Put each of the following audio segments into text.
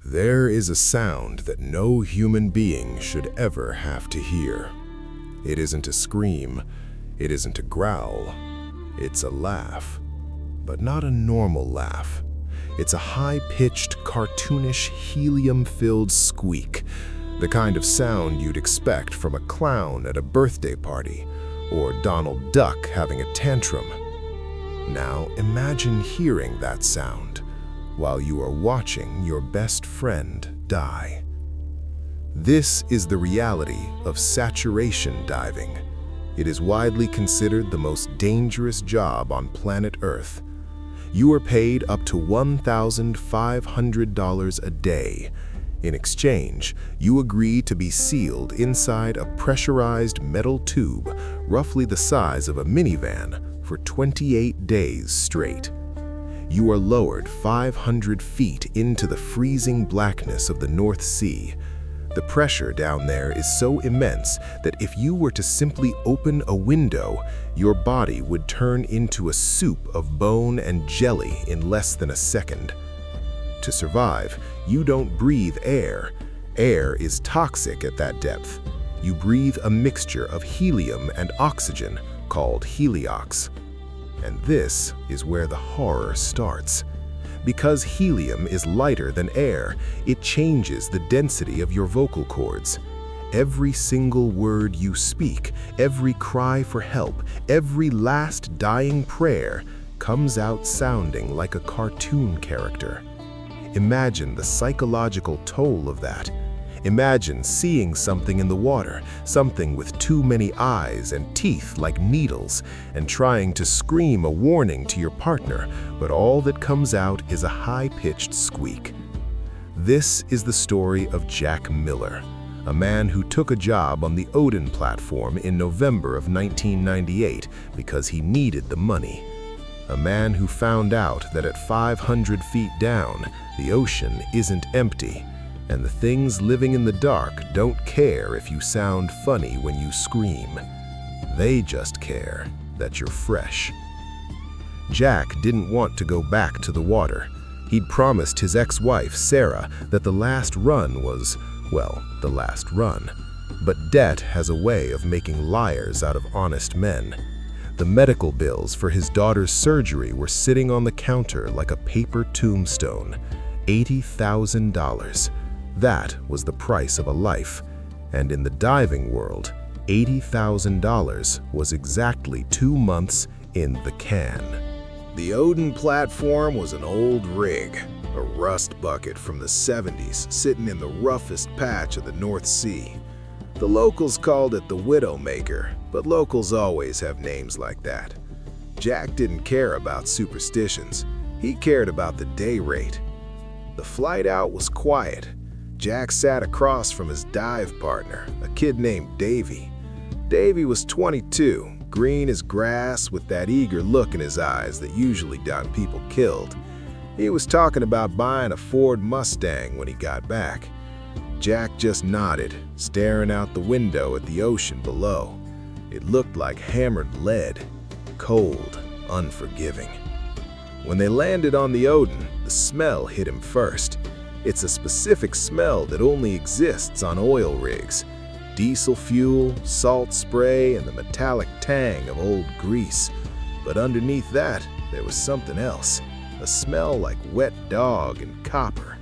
There is a sound that no human being should ever have to hear. It isn't a scream, it isn't a growl, it's a laugh. But not a normal laugh. It's a high-pitched, cartoonish, helium-filled squeak, the kind of sound you'd expect from a clown at a birthday party, or Donald Duck having a tantrum. Now imagine hearing that sound while you are watching your best friend die. This is the reality of saturation diving. It is widely considered the most dangerous job on planet Earth. You are paid up to $1,500 a day. In exchange, you agree to be sealed inside a pressurized metal tube, roughly the size of a minivan, for 28 days straight. You are lowered 500 feet into the freezing blackness of the North Sea. The pressure down there is so immense that if you were to simply open a window, your body would turn into a soup of bone and jelly in less than a second. To survive, you don't breathe air. Air is toxic at that depth. You breathe a mixture of helium and oxygen called heliox. And this is where the horror starts. Because helium is lighter than air, it changes the density of your vocal cords. Every single word you speak, every cry for help, every last dying prayer comes out sounding like a cartoon character. Imagine the psychological toll of that. Imagine seeing something in the water, something with too many eyes and teeth like needles, and trying to scream a warning to your partner, but all that comes out is a high-pitched squeak. This is the story of Jack Miller, a man who took a job on the Odin platform in November of 1998 because he needed the money. A man who found out that at 500 feet down, the ocean isn't empty, and the things living in the dark don't care if you sound funny when you scream. They just care that you're fresh. Jack didn't want to go back to the water. He'd promised his ex-wife, Sarah, that the last run was, well, the last run. But debt has a way of making liars out of honest men. The medical bills for his daughter's surgery were sitting on the counter like a paper tombstone. $80,000. That was the price of a life. And in the diving world, $80,000 was exactly 2 months in the can. The Odin platform was an old rig, a rust bucket from the 70s sitting in the roughest patch of the North Sea. The locals called it the Widowmaker, but locals always have names like that. Jack didn't care about superstitions. He cared about the day rate. The flight out was quiet. Jack sat across from his dive partner, a kid named Davey. Davey was 22, green as grass with that eager look in his eyes that usually got people killed. He was talking about buying a Ford Mustang when he got back. Jack just nodded, staring out the window at the ocean below. It looked like hammered lead, cold, unforgiving. When they landed on the Odin, the smell hit him first. It's a specific smell that only exists on oil rigs. Diesel fuel, salt spray, and the metallic tang of old grease. But underneath that, there was something else, a smell like wet dog and copper.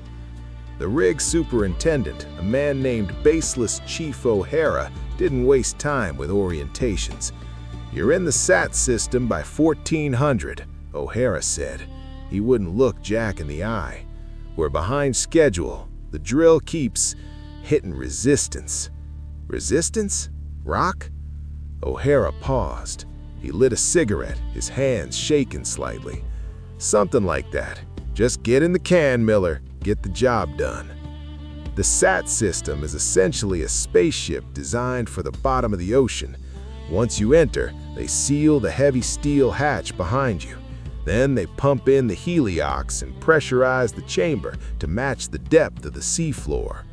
The rig superintendent, a man named Baseless Chief O'Hara, didn't waste time with orientations. "You're in the SAT system by 1400, O'Hara said. He wouldn't look Jack in the eye. "We're behind schedule. The drill keeps hitting resistance." "Resistance? Rock?" O'Hara paused. He lit a cigarette, his hands shaking slightly. "Something like that. Just get in the can, Miller. Get the job done." The SAT system is essentially a spaceship designed for the bottom of the ocean. Once you enter, they seal the heavy steel hatch behind you. Then they pump in the heliox and pressurize the chamber to match the depth of the seafloor.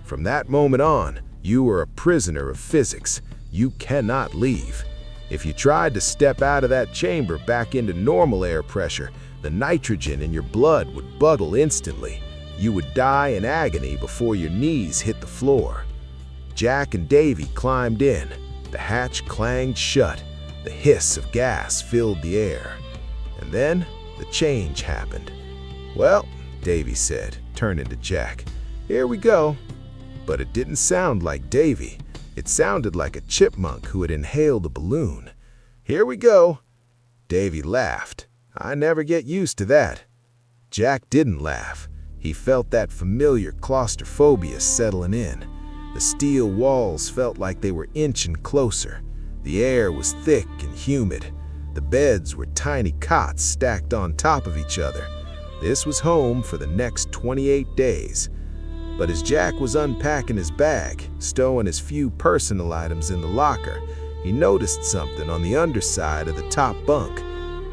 From that moment on, you are a prisoner of physics. You cannot leave. If you tried to step out of that chamber back into normal air pressure, the nitrogen in your blood would bubble instantly. You would die in agony before your knees hit the floor. Jack and Davy climbed in. The hatch clanged shut. The hiss of gas filled the air. And then the change happened. "Well," Davy said, turning to Jack, "here we go." But it didn't sound like Davy. It sounded like a chipmunk who had inhaled a balloon. "Here we go." Davy laughed. "I never get used to that." Jack didn't laugh. He felt that familiar claustrophobia settling in. The steel walls felt like they were inching closer. The air was thick and humid. The beds were tiny cots stacked on top of each other. This was home for the next 28 days. But as Jack was unpacking his bag, stowing his few personal items in the locker, he noticed something on the underside of the top bunk.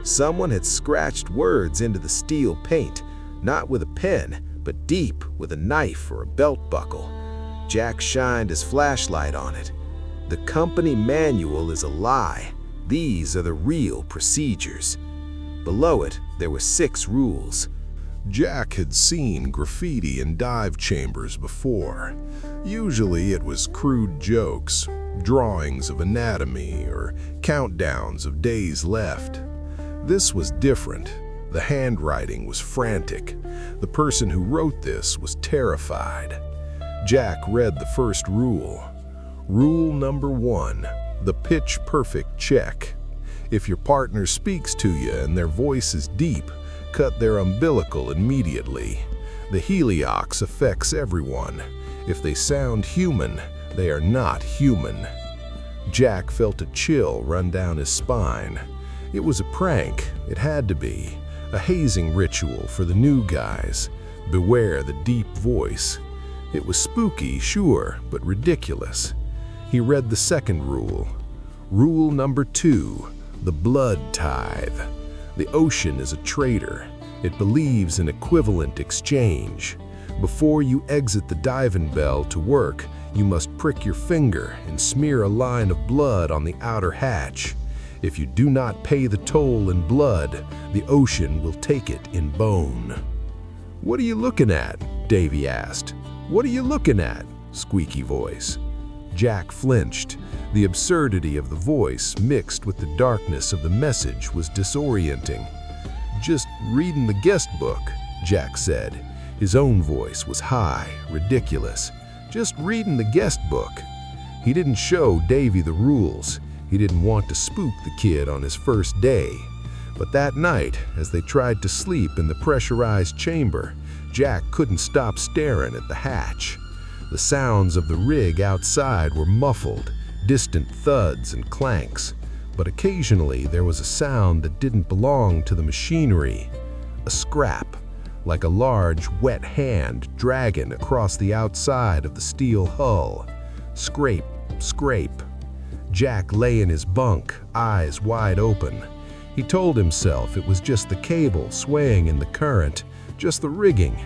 Someone had scratched words into the steel paint, not with a pen, but deep with a knife or a belt buckle. Jack shined his flashlight on it. The company manual is a lie. These are the real procedures. Below it, there were 6 rules. Jack had seen graffiti in dive chambers before. Usually it was crude jokes, drawings of anatomy, or countdowns of days left. This was different. The handwriting was frantic. The person who wrote this was terrified. Jack read the first rule. Rule number 1, the pitch-perfect check. If your partner speaks to you and their voice is deep, cut their umbilical immediately. The heliox affects everyone. If they sound human, they are not human. Jack felt a chill run down his spine. It was a prank, it had to be. A hazing ritual for the new guys. Beware the deep voice. It was spooky, sure, but ridiculous. He read the second rule. Rule number 2, the blood tithe. The ocean is a traitor. It believes in equivalent exchange. Before you exit the diving bell to work, you must prick your finger and smear a line of blood on the outer hatch. If you do not pay the toll in blood, the ocean will take it in bone. "What are you looking at?" Davy asked. "What are you looking at?" Squeaky voice. Jack flinched. The absurdity of the voice mixed with the darkness of the message was disorienting. "Just reading the guest book," Jack said. His own voice was high, ridiculous. "Just reading the guest book." He didn't show Davy the rules. He didn't want to spook the kid on his first day. But that night, as they tried to sleep in the pressurized chamber, Jack couldn't stop staring at the hatch. The sounds of the rig outside were muffled, distant thuds and clanks, but occasionally there was a sound that didn't belong to the machinery. A scrap, like a large, wet hand dragging across the outside of the steel hull. Scrape, scrape. Jack lay in his bunk, eyes wide open. He told himself it was just the cable swaying in the current, just the rigging.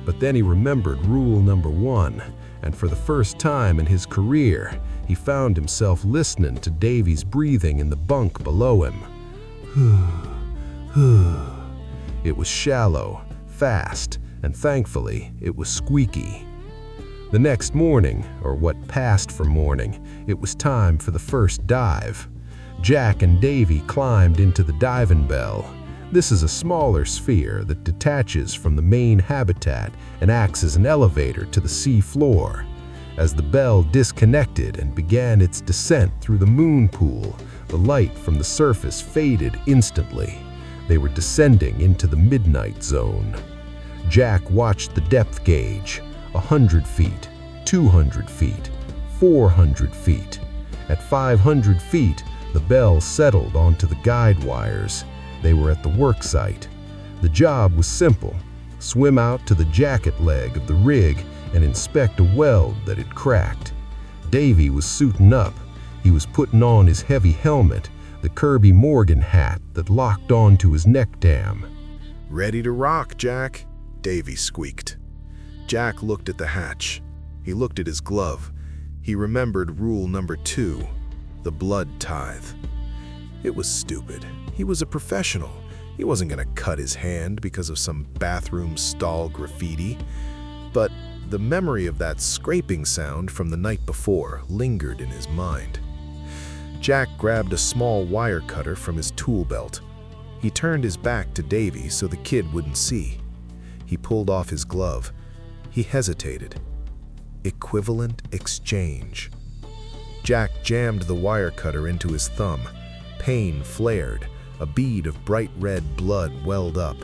But then he remembered rule number 1, and for the first time in his career, he found himself listening to Davy's breathing in the bunk below him. It was shallow, fast, and thankfully, it was squeaky. The next morning, or what passed for morning, it was time for the first dive. Jack and Davy climbed into the diving bell. This is a smaller sphere that detaches from the main habitat and acts as an elevator to the sea floor. As the bell disconnected and began its descent through the moon pool, the light from the surface faded instantly. They were descending into the midnight zone. Jack watched the depth gauge. 100 feet, 200 feet, 400 feet. At 500 feet, the bell settled onto the guide wires. They were at the work site. The job was simple. Swim out to the jacket leg of the rig and inspect a weld that had cracked. Davy was suiting up. He was putting on his heavy helmet, the Kirby Morgan hat that locked onto his neck dam. "Ready to rock, Jack," Davy squeaked. Jack looked at the hatch. He looked at his glove. He remembered rule number 2, the blood tithe. It was stupid. He was a professional. He wasn't going to cut his hand because of some bathroom stall graffiti. But the memory of that scraping sound from the night before lingered in his mind. Jack grabbed a small wire cutter from his tool belt. He turned his back to Davy so the kid wouldn't see. He pulled off his glove. He hesitated. Equivalent exchange. Jack jammed the wire cutter into his thumb. Pain flared. A bead of bright red blood welled up.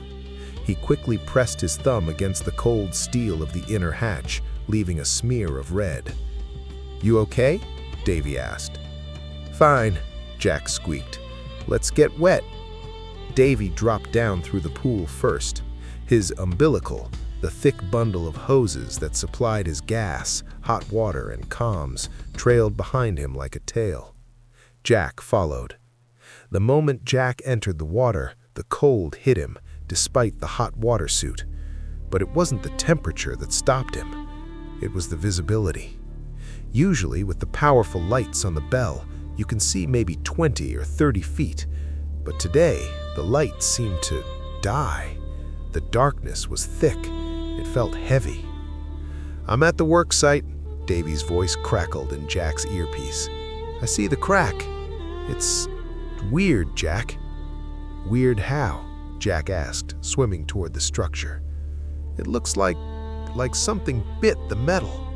He quickly pressed his thumb against the cold steel of the inner hatch, leaving a smear of red. "You okay?" Davy asked. "Fine," Jack squeaked. "Let's get wet." Davy dropped down through the pool first. His umbilical, the thick bundle of hoses that supplied his gas, hot water, and comms, trailed behind him like a tail. Jack followed. The moment Jack entered the water, the cold hit him, despite the hot water suit. But it wasn't the temperature that stopped him. It was the visibility. Usually, with the powerful lights on the bell, you can see maybe 20 or 30 feet. But today, the light seemed to die. The darkness was thick. It felt heavy. "I'm at the work site," Davy's voice crackled in Jack's earpiece. "I see the crack. It's weird, Jack." "Weird how?" Jack asked, swimming toward the structure. "It looks like something bit the metal."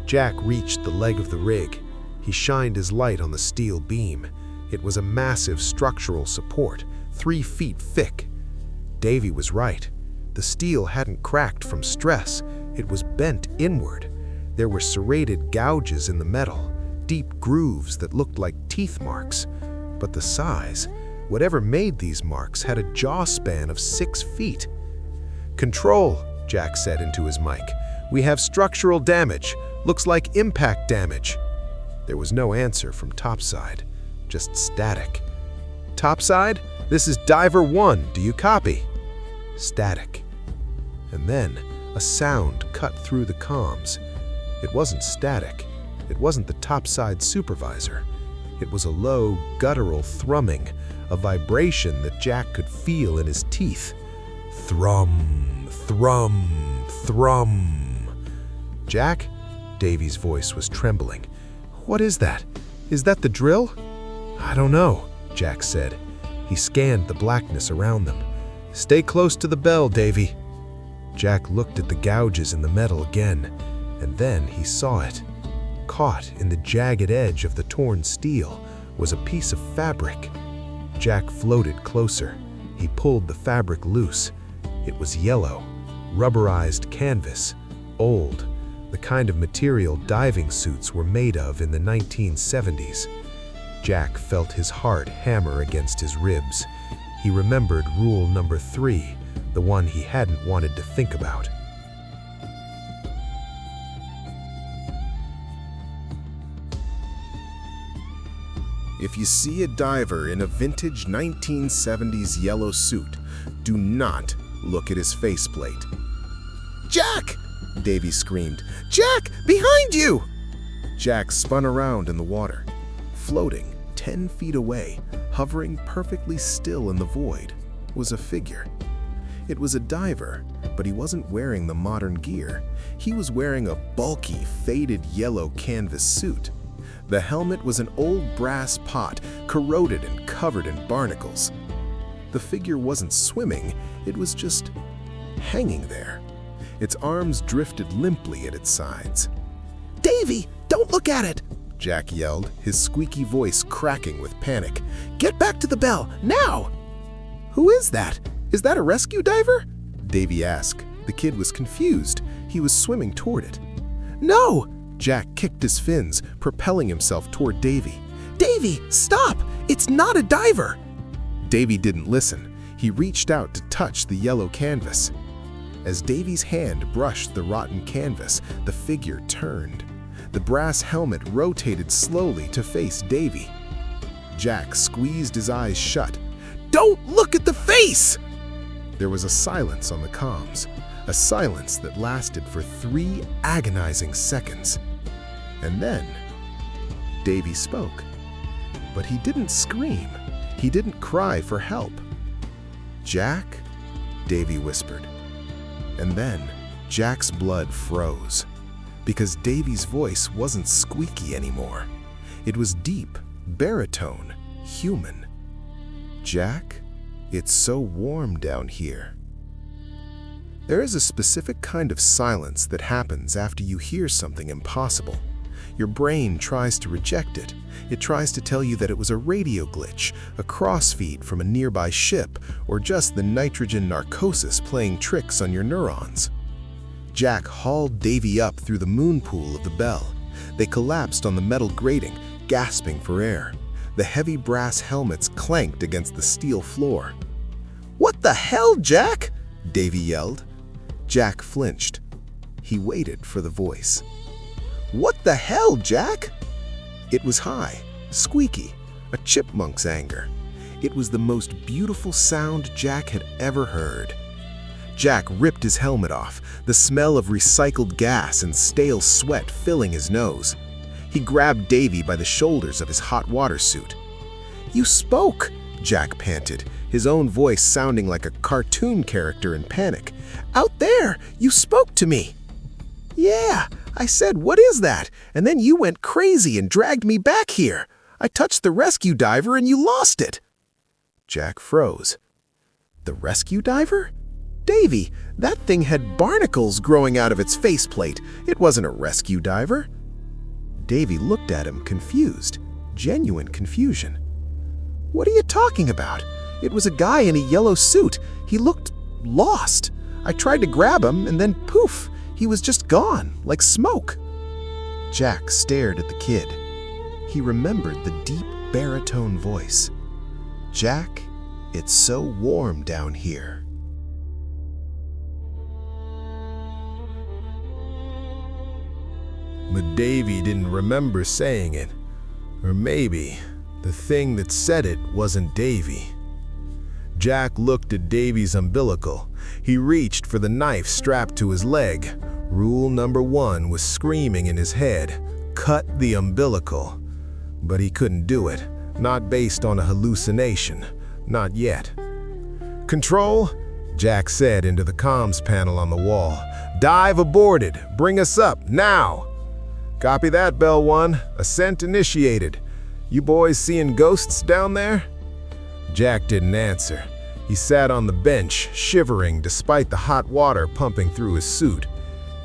Jack reached the leg of the rig. He shined his light on the steel beam. It was a massive structural support, 3 feet thick. Davy was right. The steel hadn't cracked from stress. It was bent inward. There were serrated gouges in the metal, deep grooves that looked like teeth marks. But the size, whatever made these marks, had a jaw span of 6 feet. "Control," Jack said into his mic. "We have structural damage. Looks like impact damage." There was no answer from topside, just static. "Topside, this is Diver 1. Do you copy?" Static. And then a sound cut through the comms. It wasn't static. It wasn't the topside supervisor. It was a low, guttural thrumming, a vibration that Jack could feel in his teeth. Thrum, thrum, thrum. "Jack?" Davy's voice was trembling. "What is that? Is that the drill?" "I don't know," Jack said. He scanned the blackness around them. "Stay close to the bell, Davy." Jack looked at the gouges in the metal again, and then he saw it. Caught in the jagged edge of the torn steel was a piece of fabric. Jack floated closer. He pulled the fabric loose. It was yellow, rubberized canvas, old, the kind of material diving suits were made of in the 1970s. Jack felt his heart hammer against his ribs. He remembered rule number 3, the one he hadn't wanted to think about. If you see a diver in a vintage 1970s yellow suit, do not look at his faceplate. "Jack!" Davy screamed. "Jack, behind you!" Jack spun around in the water. Floating 10 feet away, hovering perfectly still in the void, was a figure. It was a diver, but he wasn't wearing the modern gear. He was wearing a bulky, faded yellow canvas suit. The helmet was an old brass pot, corroded and covered in barnacles. The figure wasn't swimming, it was just hanging there. Its arms drifted limply at its sides. "Davy, don't look at it!" Jack yelled, his squeaky voice cracking with panic. "Get back to the bell, now!" "Who is that? Is that a rescue diver?" Davy asked. The kid was confused. He was swimming toward it. "No!" Jack kicked his fins, propelling himself toward Davy. "Davy, stop! It's not a diver!" Davy didn't listen. He reached out to touch the yellow canvas. As Davy's hand brushed the rotten canvas, the figure turned. The brass helmet rotated slowly to face Davy. Jack squeezed his eyes shut. "Don't look at the face!" There was a silence on the comms, a silence that lasted for 3 agonizing seconds. And then, Davy spoke. But he didn't scream. He didn't cry for help. "Jack?" Davy whispered. And then Jack's blood froze, because Davy's voice wasn't squeaky anymore. It was deep, baritone, human. "Jack, it's so warm down here." There is a specific kind of silence that happens after you hear something impossible. Your brain tries to reject it. It tries to tell you that it was a radio glitch, a crossfeed from a nearby ship, or just the nitrogen narcosis playing tricks on your neurons. Jack hauled Davy up through the moon pool of the bell. They collapsed on the metal grating, gasping for air. The heavy brass helmets clanked against the steel floor. "What the hell, Jack?" Davy yelled. Jack flinched. He waited for the voice. "What the hell, Jack?" It was high, squeaky, a chipmunk's anger. It was the most beautiful sound Jack had ever heard. Jack ripped his helmet off, the smell of recycled gas and stale sweat filling his nose. He grabbed Davy by the shoulders of his hot water suit. "You spoke," Jack panted, his own voice sounding like a cartoon character in panic. "Out there, you spoke to me." "Yeah, I said, 'What is that?' And then you went crazy and dragged me back here. I touched the rescue diver and you lost it." Jack froze. "The rescue diver? Davy, that thing had barnacles growing out of its faceplate. It wasn't a rescue diver." Davy looked at him, confused, genuine confusion. "What are you talking about? It was a guy in a yellow suit. He looked lost. I tried to grab him, and then poof, he was just gone, like smoke." Jack stared at the kid. He remembered the deep baritone voice. "Jack, it's so warm down here." But Davy didn't remember saying it. Or maybe the thing that said it wasn't Davy. Jack looked at Davy's umbilical. He reached for the knife strapped to his leg. Rule number 1 was screaming in his head: cut the umbilical. But he couldn't do it, not based on a hallucination, not yet. "Control," Jack said into the comms panel on the wall. "Dive aborted. Bring us up, now." "Copy that, Bell 1. Ascent initiated. You boys seeing ghosts down there?" Jack didn't answer. He sat on the bench, shivering despite the hot water pumping through his suit.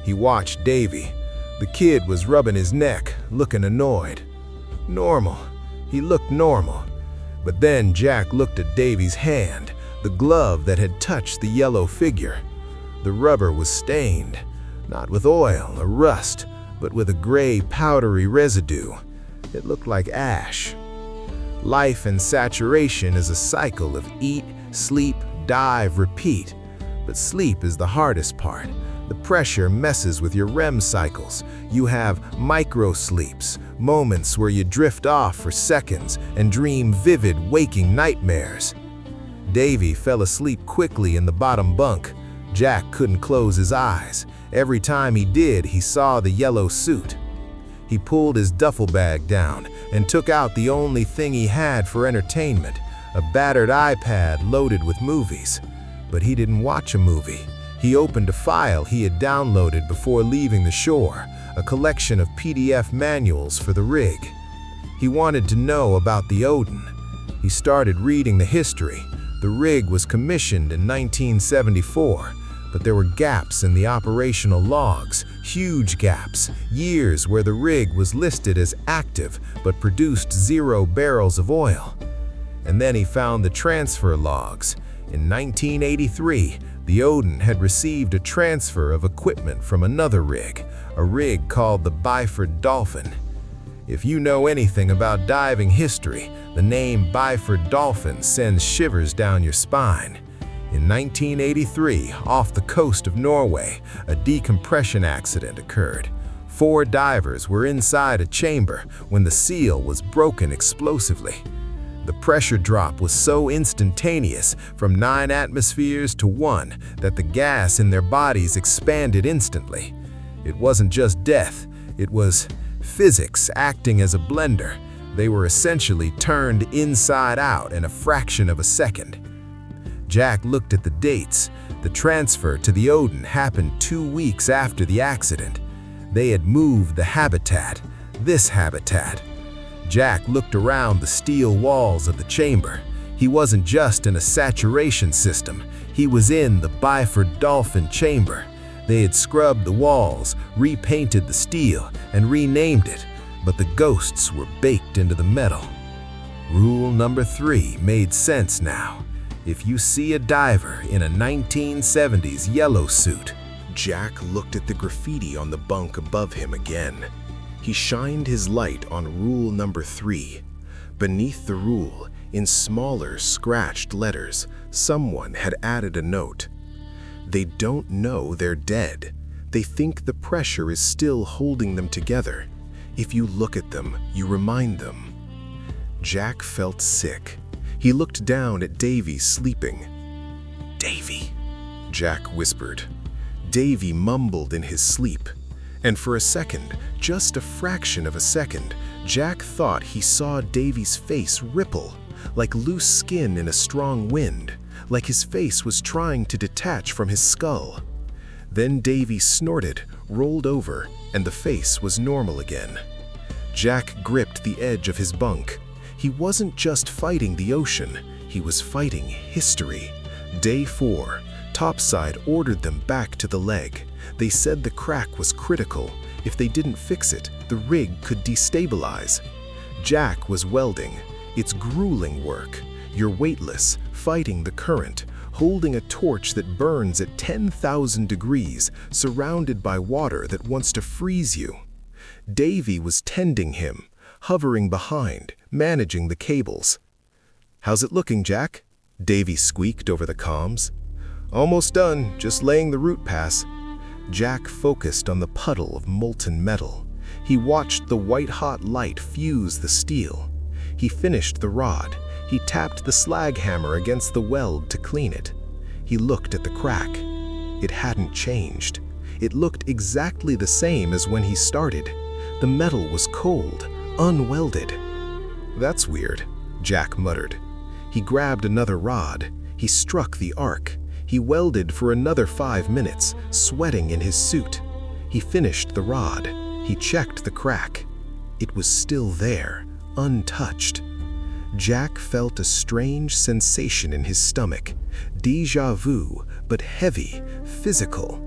He watched Davy. The kid was rubbing his neck, looking annoyed. Normal. He looked normal. But then Jack looked at Davy's hand, the glove that had touched the yellow figure. The rubber was stained, not with oil or rust, but with a gray, powdery residue. It looked like ash. Life and saturation is a cycle of eat, sleep, dive, repeat. But sleep is the hardest part. The pressure messes with your REM cycles. You have micro-sleeps, moments where you drift off for seconds and dream vivid waking nightmares. Davy fell asleep quickly in the bottom bunk. Jack couldn't close his eyes. Every time he did, he saw the yellow suit. He pulled his duffel bag down and took out the only thing he had for entertainment, a battered iPad loaded with movies. But he didn't watch a movie. He opened a file he had downloaded before leaving the shore, a collection of PDF manuals for the rig. He wanted to know about the Odin. He started reading the history. The rig was commissioned in 1974. But there were gaps in the operational logs, huge gaps, years where the rig was listed as active but produced 0 barrels of oil. And then he found the transfer logs. In 1983, the Odin had received a transfer of equipment from another rig, a rig called the Byford Dolphin. If you know anything about diving history, the name Byford Dolphin sends shivers down your spine. In 1983, off the coast of Norway, a decompression accident occurred. 4 divers were inside a chamber when the seal was broken explosively. The pressure drop was so instantaneous, from 9 atmospheres to 1, that the gas in their bodies expanded instantly. It wasn't just death, it was physics acting as a blender. They were essentially turned inside out in a fraction of a second. Jack looked at the dates. The transfer to the Odin happened 2 weeks after the accident. They had moved the habitat, this habitat. Jack looked around the steel walls of the chamber. He wasn't just in a saturation system, he was in the Byford Dolphin chamber. They had scrubbed the walls, repainted the steel, and renamed it, but the ghosts were baked into the metal. Rule number 3 made sense now. If you see a diver in a 1970s yellow suit. Jack looked at the graffiti on the bunk above him again. He shined his light on rule number 3. Beneath the rule, in smaller, scratched letters, someone had added a note. They don't know they're dead. They think the pressure is still holding them together. If you look at them, you remind them. Jack felt sick. He looked down at Davy sleeping. "Davy," Jack whispered. Davy mumbled in his sleep. And for a second, just a fraction of a second, Jack thought he saw Davy's face ripple, like loose skin in a strong wind, like his face was trying to detach from his skull. Then Davy snorted, rolled over, and the face was normal again. Jack gripped the edge of his bunk. He wasn't just fighting the ocean, he was fighting history. Day 4, Topside ordered them back to the leg. They said the crack was critical. If they didn't fix it, the rig could destabilize. Jack was welding. It's grueling work. You're weightless, fighting the current, holding a torch that burns at 10,000 degrees, surrounded by water that wants to freeze you. Davy was tending him, hovering behind, managing the cables. "How's it looking, Jack?" Davy squeaked over the comms. "Almost done, just laying the root pass." Jack focused on the puddle of molten metal. He watched the white-hot light fuse the steel. He finished the rod. He tapped the slag hammer against the weld to clean it. He looked at the crack. It hadn't changed. It looked exactly the same as when he started. The metal was cold, unwelded. "That's weird," Jack muttered. He grabbed another rod. He struck the arc. He welded for another 5 minutes, sweating in his suit. He finished the rod. He checked the crack. It was still there, untouched. Jack felt a strange sensation in his stomach. Déjà vu, but heavy, physical.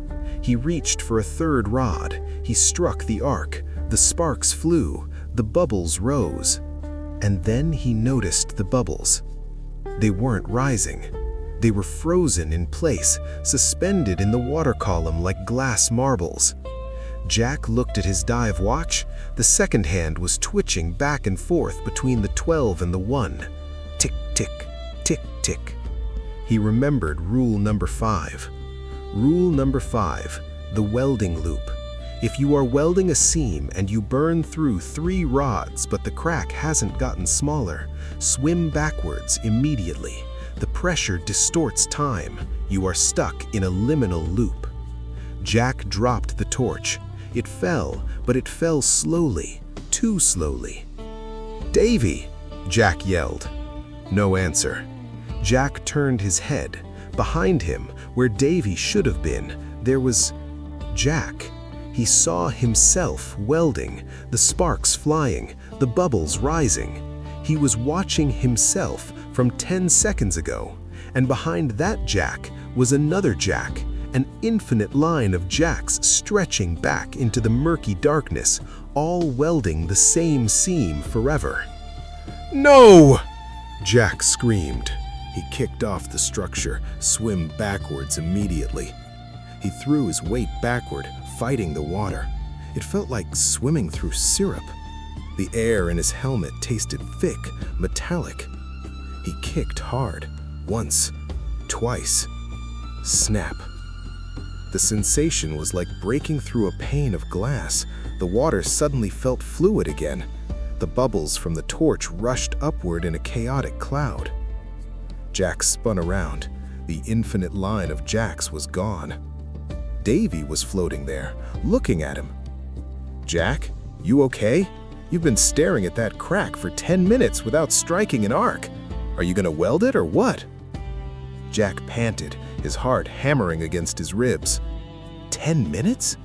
He reached for a third rod. He struck the arc. The sparks flew. The bubbles rose. And then he noticed the bubbles. They weren't rising. They were frozen in place, suspended in the water column like glass marbles. Jack looked at his dive watch. The second hand was twitching back and forth between the 12 and the 1. Tick, tick, tick, tick. He remembered rule number 5. Rule number 5, the welding loop. If you are welding a seam and you burn through 3 rods but the crack hasn't gotten smaller, swim backwards immediately. The pressure distorts time. You are stuck in a liminal loop. Jack dropped the torch. It fell, but it fell slowly, too slowly. "Davy!" Jack yelled. No answer. Jack turned his head. Behind him, where Davy should have been, there was Jack. He saw himself welding, the sparks flying, the bubbles rising. He was watching himself from 10 seconds ago, and behind that Jack was another Jack, an infinite line of Jacks stretching back into the murky darkness, all welding the same seam forever. "No!" Jack screamed. He kicked off the structure, swim backwards immediately. He threw his weight backward, fighting the water. It felt like swimming through syrup. The air in his helmet tasted thick, metallic. He kicked hard, once, twice. Snap. The sensation was like breaking through a pane of glass. The water suddenly felt fluid again. The bubbles from the torch rushed upward in a chaotic cloud. Jack spun around. The infinite line of Jacks was gone. Davy was floating there, looking at him. "Jack, you okay? You've been staring at that crack for 10 minutes without striking an arc. Are you gonna weld it or what?" Jack panted, his heart hammering against his ribs. 10 minutes?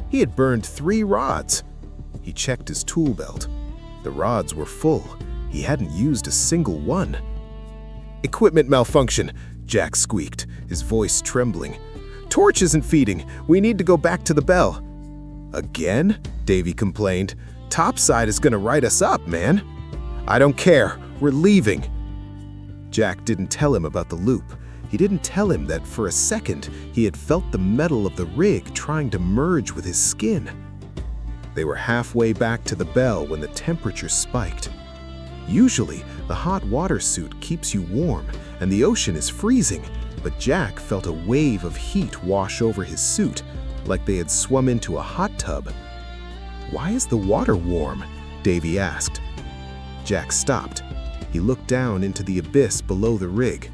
He had burned 3 rods. He checked his tool belt. The rods were full. He hadn't used a single one. "Equipment malfunction," Jack squeaked, his voice trembling. "Torch isn't feeding. We need to go back to the bell." "Again?" Davy complained. "Topside is gonna write us up, man." "I don't care. We're leaving." Jack didn't tell him about the loop. He didn't tell him that for a second he had felt the metal of the rig trying to merge with his skin. They were halfway back to the bell when the temperature spiked. Usually, the hot water suit keeps you warm and the ocean is freezing, but Jack felt a wave of heat wash over his suit, like they had swum into a hot tub. "Why is the water warm?" Davy asked. Jack stopped. He looked down into the abyss below the rig.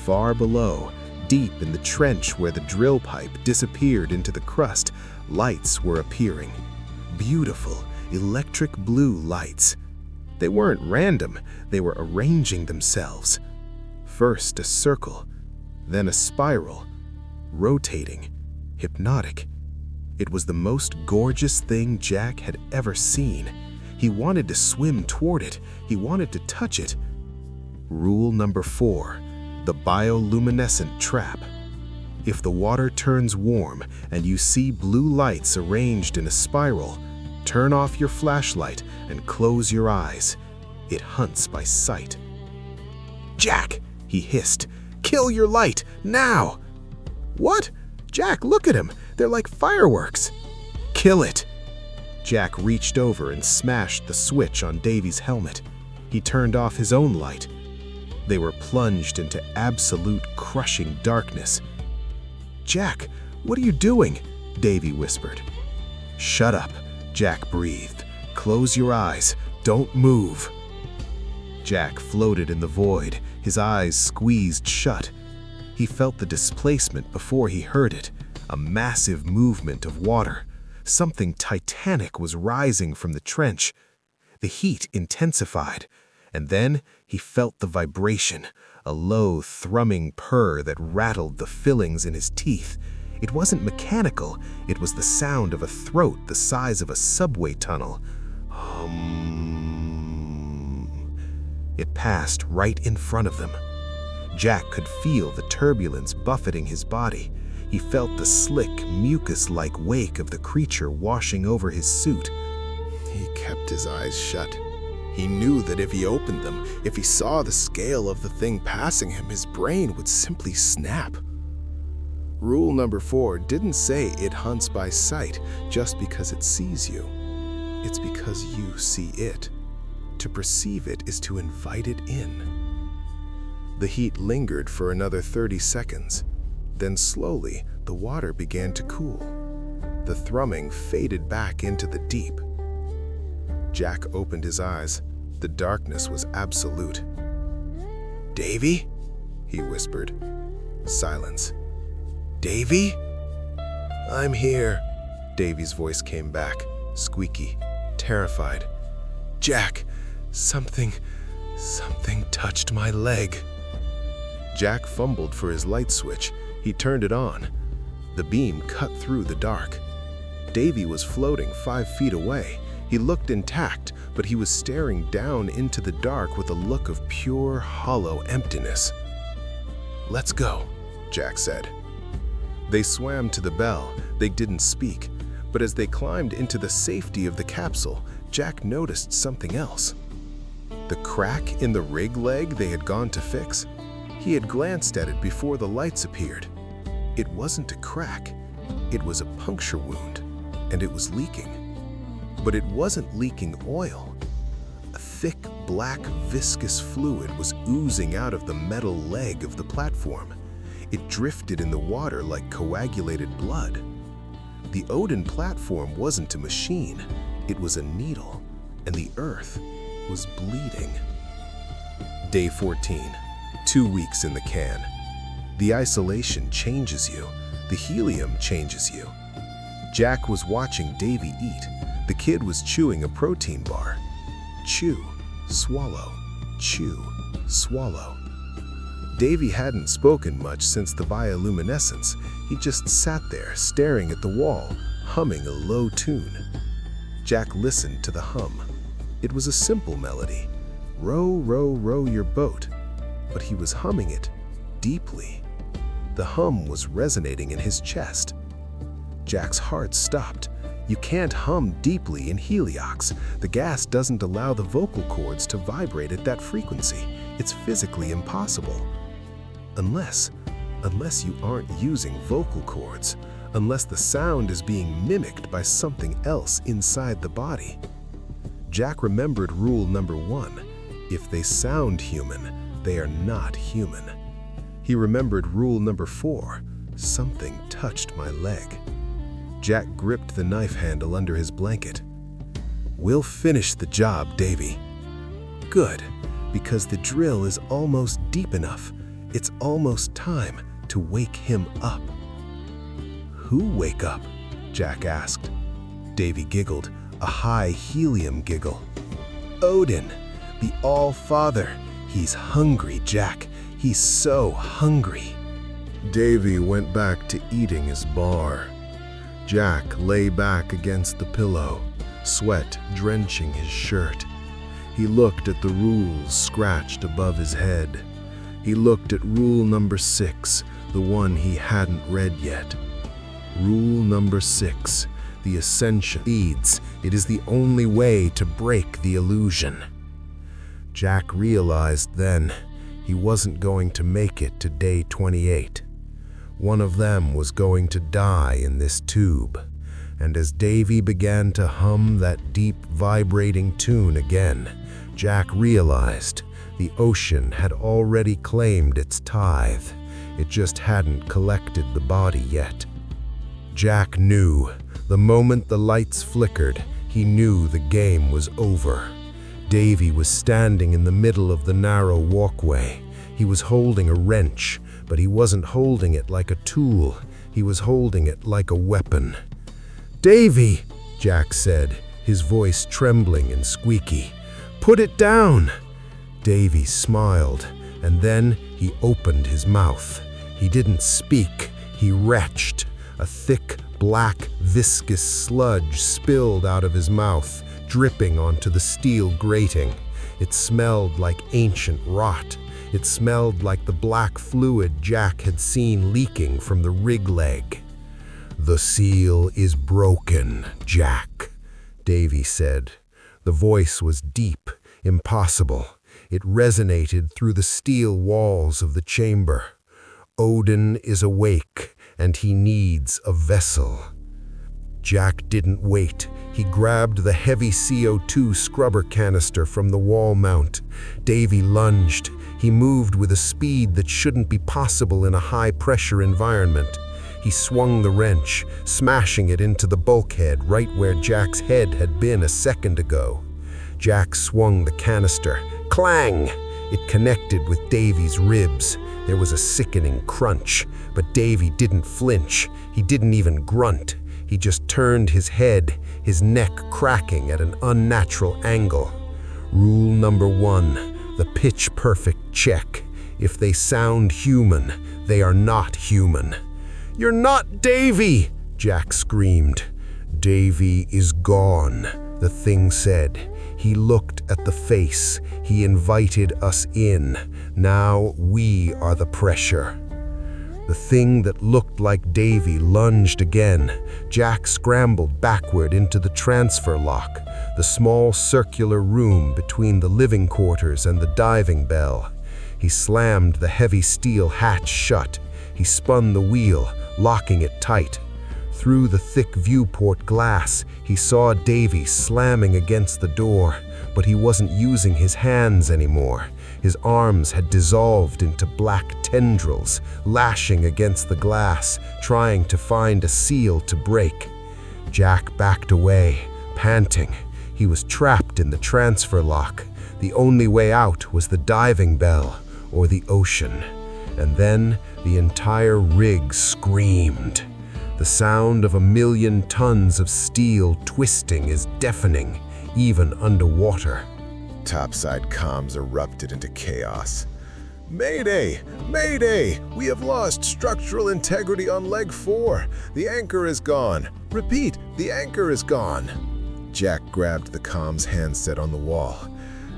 Far below, deep in the trench where the drill pipe disappeared into the crust, lights were appearing. Beautiful, electric blue lights. They weren't random, they were arranging themselves. First a circle, then a spiral, rotating, hypnotic. It was the most gorgeous thing Jack had ever seen. He wanted to swim toward it. He wanted to touch it. Rule number 4, the bioluminescent trap. If the water turns warm and you see blue lights arranged in a spiral, turn off your flashlight and close your eyes. It hunts by sight. "Jack," he hissed, "kill your light, now!" "What? Jack, look at him. They're like fireworks." "Kill it." Jack reached over and smashed the switch on Davy's helmet. He turned off his own light. They were plunged into absolute crushing darkness. "Jack, what are you doing?" Davy whispered. "Shut up," Jack breathed. "Close your eyes. Don't move." Jack floated in the void, his eyes squeezed shut. He felt the displacement before he heard it, a massive movement of water. Something titanic was rising from the trench. The heat intensified, and then he felt the vibration, a low, thrumming purr that rattled the fillings in his teeth. It wasn't mechanical, it was the sound of a throat the size of a subway tunnel. It passed right in front of them. Jack could feel the turbulence buffeting his body. He felt the slick, mucus-like wake of the creature washing over his suit. He kept his eyes shut. He knew that if he opened them, if he saw the scale of the thing passing him, his brain would simply snap. Rule number 4 didn't say it hunts by sight just because it sees you. It's because you see it. To perceive it is to invite it in. The heat lingered for another 30 seconds. Then slowly, the water began to cool. The thrumming faded back into the deep. Jack opened his eyes. The darkness was absolute. "Davy?" he whispered. Silence. "Davy?" "I'm here." Davy's voice came back, squeaky, terrified. "Jack, something touched my leg." Jack fumbled for his light switch. He turned it on. The beam cut through the dark. Davy was floating 5 feet away. He looked intact, but he was staring down into the dark with a look of pure, hollow emptiness. "Let's go," Jack said. They swam to the bell. They didn't speak, but as they climbed into the safety of the capsule, Jack noticed something else. The crack in the rig leg they had gone to fix. He had glanced at it before the lights appeared. It wasn't a crack. It was a puncture wound, and it was leaking. But it wasn't leaking oil. A thick, black, viscous fluid was oozing out of the metal leg of the platform. It drifted in the water like coagulated blood. The Odin platform wasn't a machine. It was a needle, and the earth was bleeding. Day 14. 2 weeks in the can. The isolation changes you. The helium changes you. Jack was watching Davy eat. The kid was chewing a protein bar. Chew, swallow, chew, swallow. Davy hadn't spoken much since the bioluminescence. He just sat there, staring at the wall, humming a low tune. Jack listened to the hum. It was a simple melody. Row, row, row your boat. But he was humming it deeply. The hum was resonating in his chest. Jack's heart stopped. You can't hum deeply in heliox. The gas doesn't allow the vocal cords to vibrate at that frequency. It's physically impossible. Unless you aren't using vocal cords, unless the sound is being mimicked by something else inside the body. Jack remembered rule number 1. If they sound human, they are not human. He remembered rule number 4. Something touched my leg. Jack gripped the knife handle under his blanket. We'll finish the job, Davy. Good, because the drill is almost deep enough. It's almost time to wake him up. Who wake up? Jack asked. Davy giggled, a high helium giggle. Odin, the All-Father. He's hungry, Jack. He's so hungry. Davy went back to eating his bar. Jack lay back against the pillow, sweat drenching his shirt. He looked at the rules scratched above his head. He looked at rule number 6, the one he hadn't read yet. Rule number 6, the Ascension leads. It is the only way to break the illusion. Jack realized then he wasn't going to make it to day 28. One of them was going to die in this tube. And as Davy began to hum that deep, vibrating tune again, Jack realized the ocean had already claimed its tithe. It just hadn't collected the body yet. Jack knew. The moment the lights flickered, he knew the game was over. Davy was standing in the middle of the narrow walkway. He was holding a wrench, but he wasn't holding it like a tool. He was holding it like a weapon. "Davy," Jack said, his voice trembling and squeaky. "Put it down." Davy smiled, and then he opened his mouth. He didn't speak, he retched. A thick, black, viscous sludge spilled out of his mouth, dripping onto the steel grating. It smelled like ancient rot. It smelled like the black fluid Jack had seen leaking from the rig leg. "The seal is broken, Jack," Davy said. The voice was deep, impossible. It resonated through the steel walls of the chamber. "Odin is awake, and he needs a vessel." Jack didn't wait. He grabbed the heavy CO2 scrubber canister from the wall mount. Davy lunged. He moved with a speed that shouldn't be possible in a high-pressure environment. He swung the wrench, smashing it into the bulkhead right where Jack's head had been a second ago. Jack swung the canister. Clang! It connected with Davy's ribs. There was a sickening crunch, but Davy didn't flinch. He didn't even grunt. He just turned his head, his neck cracking at an unnatural angle. Rule number 1, the pitch-perfect check. If they sound human, they are not human. "You're not Davy!" Jack screamed. "Davy is gone," the thing said. He looked at the face. He invited us in. Now we are the pressure. The thing that looked like Davy lunged again. Jack scrambled backward into the transfer lock, the small circular room between the living quarters and the diving bell. He slammed the heavy steel hatch shut. He spun the wheel, locking it tight. Through the thick viewport glass, he saw Davy slamming against the door, but he wasn't using his hands anymore. His arms had dissolved into black tendrils, lashing against the glass, trying to find a seal to break. Jack backed away, panting. He was trapped in the transfer lock. The only way out was the diving bell or the ocean. And then the entire rig screamed. The sound of 1,000,000 tons of steel twisting is deafening, even underwater. Topside comms erupted into chaos. Mayday! Mayday! We have lost structural integrity on leg 4. The anchor is gone. Repeat, the anchor is gone. Jack grabbed the comms handset on the wall.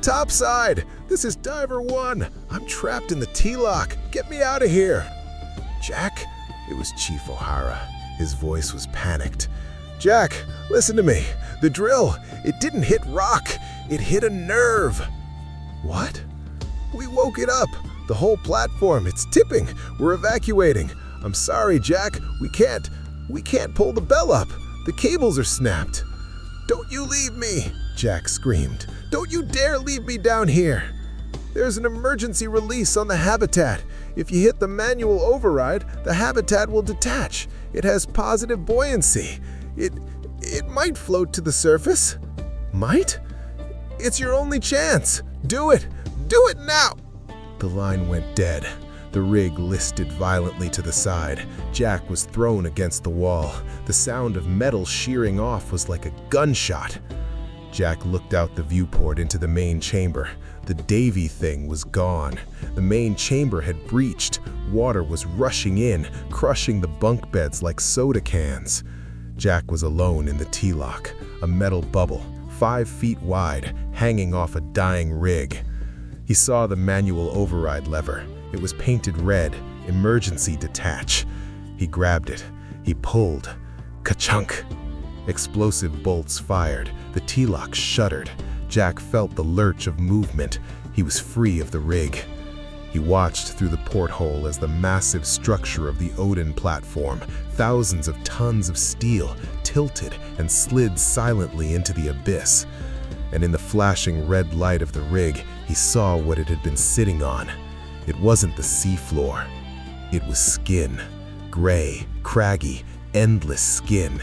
Topside! This is Diver 1. I'm trapped in the T-lock. Get me out of here. Jack? It was Chief O'Hara. His voice was panicked. Jack, listen to me. The drill, it didn't hit rock. It hit a nerve. What? We woke it up. The whole platform, it's tipping. We're evacuating. I'm sorry, Jack. We can't pull the bell up. The cables are snapped. Don't you leave me, Jack screamed. Don't you dare leave me down here. There's an emergency release on the habitat. If you hit the manual override, the habitat will detach. It has positive buoyancy. It might float to the surface. Might? It's your only chance. Do it. Do it now. The line went dead. The rig listed violently to the side. Jack was thrown against the wall. The sound of metal shearing off was like a gunshot. Jack looked out the viewport into the main chamber. The Davy thing was gone. The main chamber had breached. Water was rushing in, crushing the bunk beds like soda cans. Jack was alone in the T-lock, a metal bubble, 5 feet wide, hanging off a dying rig. He saw the manual override lever. It was painted red, emergency detach. He grabbed it. He pulled. Ka-chunk! Explosive bolts fired. The T-lock shuddered. Jack felt the lurch of movement. He was free of the rig. He watched through the porthole as the massive structure of the Odin platform, thousands of tons of steel, tilted and slid silently into the abyss. And in the flashing red light of the rig, he saw what it had been sitting on. It wasn't the seafloor. It was skin. Gray, craggy, endless skin.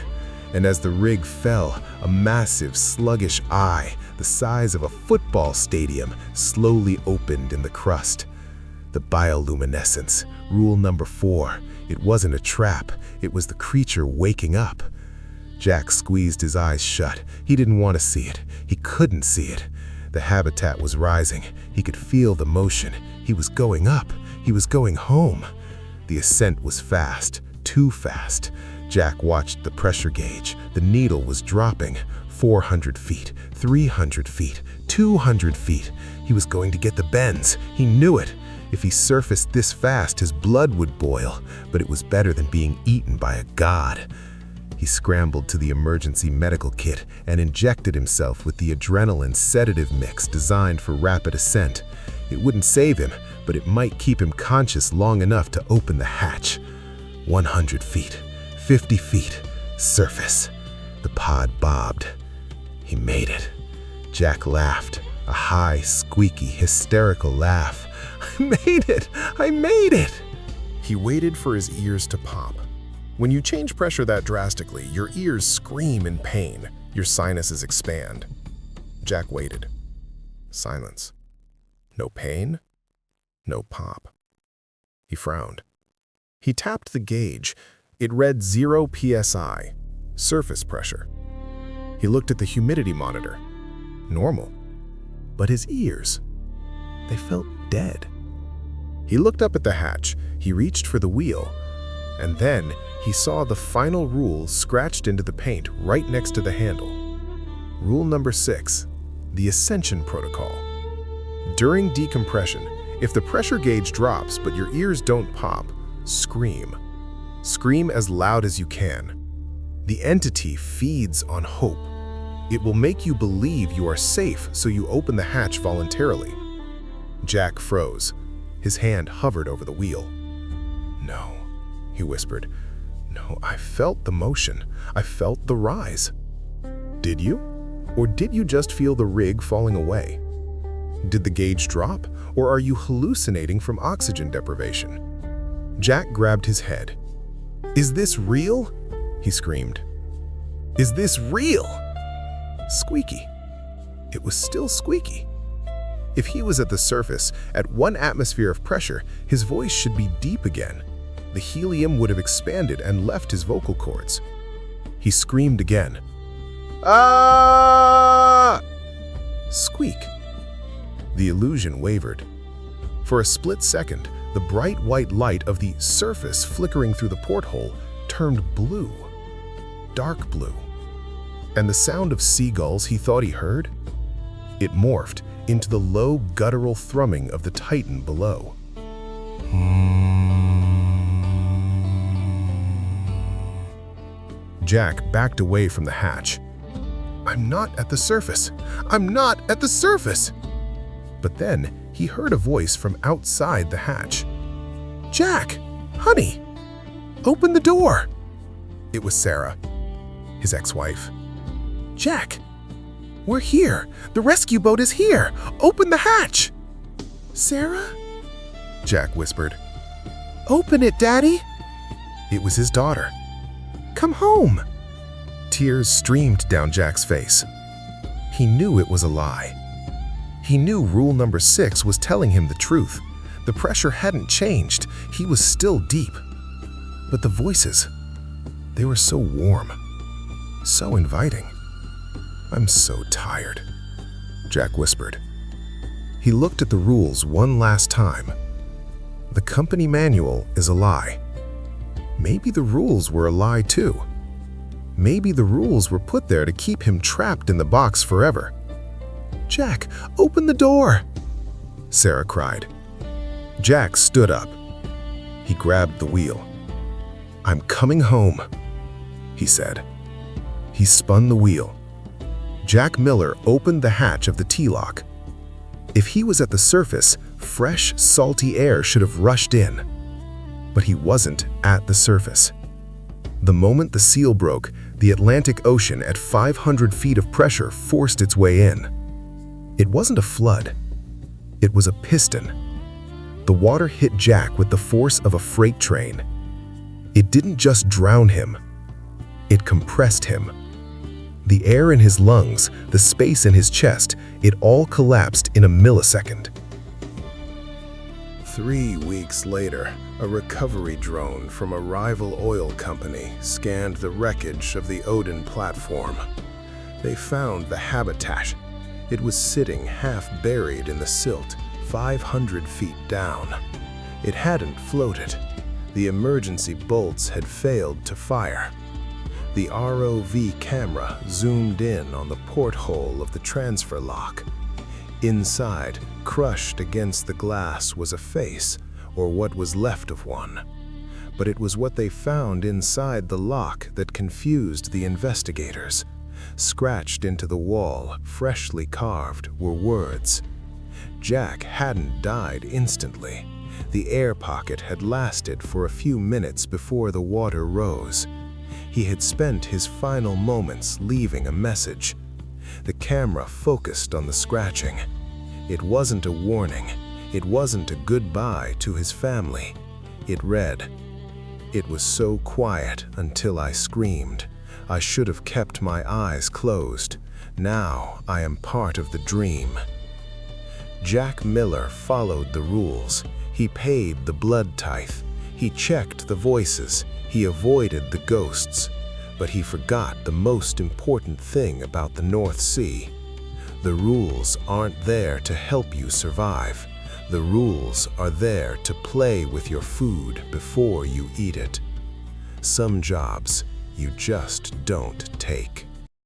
And as the rig fell, a massive, sluggish eye, the size of a football stadium, slowly opened in the crust. The bioluminescence, rule number 4. It wasn't a trap. It was the creature waking up. Jack squeezed his eyes shut. He didn't want to see it. He couldn't see it. The habitat was rising. He could feel the motion. He was going up. He was going home. The ascent was fast, too fast. Jack watched the pressure gauge. The needle was dropping. 400 feet, 300 feet, 200 feet. He was going to get the bends. He knew it. If he surfaced this fast, his blood would boil, but it was better than being eaten by a god. He scrambled to the emergency medical kit and injected himself with the adrenaline sedative mix designed for rapid ascent. It wouldn't save him, but it might keep him conscious long enough to open the hatch. 100 feet, 50 feet, surface. The pod bobbed. He made it. Jack laughed, a high, squeaky, hysterical laugh. I made it! I made it! He waited for his ears to pop. When you change pressure that drastically, your ears scream in pain. Your sinuses expand. Jack waited. Silence. No pain. No pop. He frowned. He tapped the gauge. It read 0 psi, surface pressure. He looked at the humidity monitor. Normal. But his ears, they felt dead. He looked up at the hatch. He reached for the wheel. And then he saw the final rule scratched into the paint right next to the handle. Rule number 6, the Ascension protocol. During decompression, if the pressure gauge drops but your ears don't pop, scream. Scream as loud as you can. The entity feeds on hope. It will make you believe you are safe, so you open the hatch voluntarily. Jack froze. His hand hovered over the wheel. No, he whispered. No, I felt the motion. I felt the rise. Did you? Or did you just feel the rig falling away? Did the gauge drop, or are you hallucinating from oxygen deprivation? Jack grabbed his head. Is this real? He screamed. Is this real? Squeaky. It was still squeaky. If he was at the surface, at 1 atmosphere of pressure, his voice should be deep again. The helium would have expanded and left his vocal cords. He screamed again. Ah! Squeak. The illusion wavered. For a split second, the bright white light of the surface flickering through the porthole turned blue, dark blue. And the sound of seagulls he thought he heard? It morphed into the low guttural thrumming of the Titan below. Jack backed away from the hatch. "I'm not at the surface! I'm not at the surface!" But then he heard a voice from outside the hatch. "Jack! Honey! Open the door!" It was Sarah, his ex-wife. "Jack! We're here! The rescue boat is here! Open the hatch!" "Sarah?" Jack whispered. "Open it, Daddy!" It was his daughter. "Come home!" Tears streamed down Jack's face. He knew it was a lie. He knew rule number 6 was telling him the truth. The pressure hadn't changed. He was still deep. But the voices, they were so warm, so inviting. "I'm so tired," Jack whispered. He looked at the rules one last time. The company manual is a lie. Maybe the rules were a lie too. Maybe the rules were put there to keep him trapped in the box forever. "Jack, open the door!" Sarah cried. Jack stood up. He grabbed the wheel. "I'm coming home," he said. He spun the wheel. Jack Miller opened the hatch of the T-lock. If he was at the surface, fresh, salty air should have rushed in. But he wasn't at the surface. The moment the seal broke, the Atlantic Ocean at 500 feet of pressure forced its way in. It wasn't a flood. It was a piston. The water hit Jack with the force of a freight train. It didn't just drown him. It compressed him. The air in his lungs, the space in his chest, it all collapsed in a millisecond. 3 weeks later, a recovery drone from a rival oil company scanned the wreckage of the Odin platform. They found the habitat. It was sitting half buried in the silt, 500 feet down. It hadn't floated. The emergency bolts had failed to fire. The ROV camera zoomed in on the porthole of the transfer lock. Inside, crushed against the glass, was a face, or what was left of one. But it was what they found inside the lock that confused the investigators. Scratched into the wall, freshly carved, were words. Jack hadn't died instantly. The air pocket had lasted for a few minutes before the water rose. He had spent his final moments leaving a message. The camera focused on the scratching. It wasn't a warning. It wasn't a goodbye to his family. It read, "It was so quiet until I screamed. I should have kept my eyes closed. Now I am part of the dream." Jack Miller followed the rules. He paid the blood tithe. He checked the voices. He avoided the ghosts. But he forgot the most important thing about the North Sea. The rules aren't there to help you survive. The rules are there to play with your food before you eat it. Some jobs you just don't take.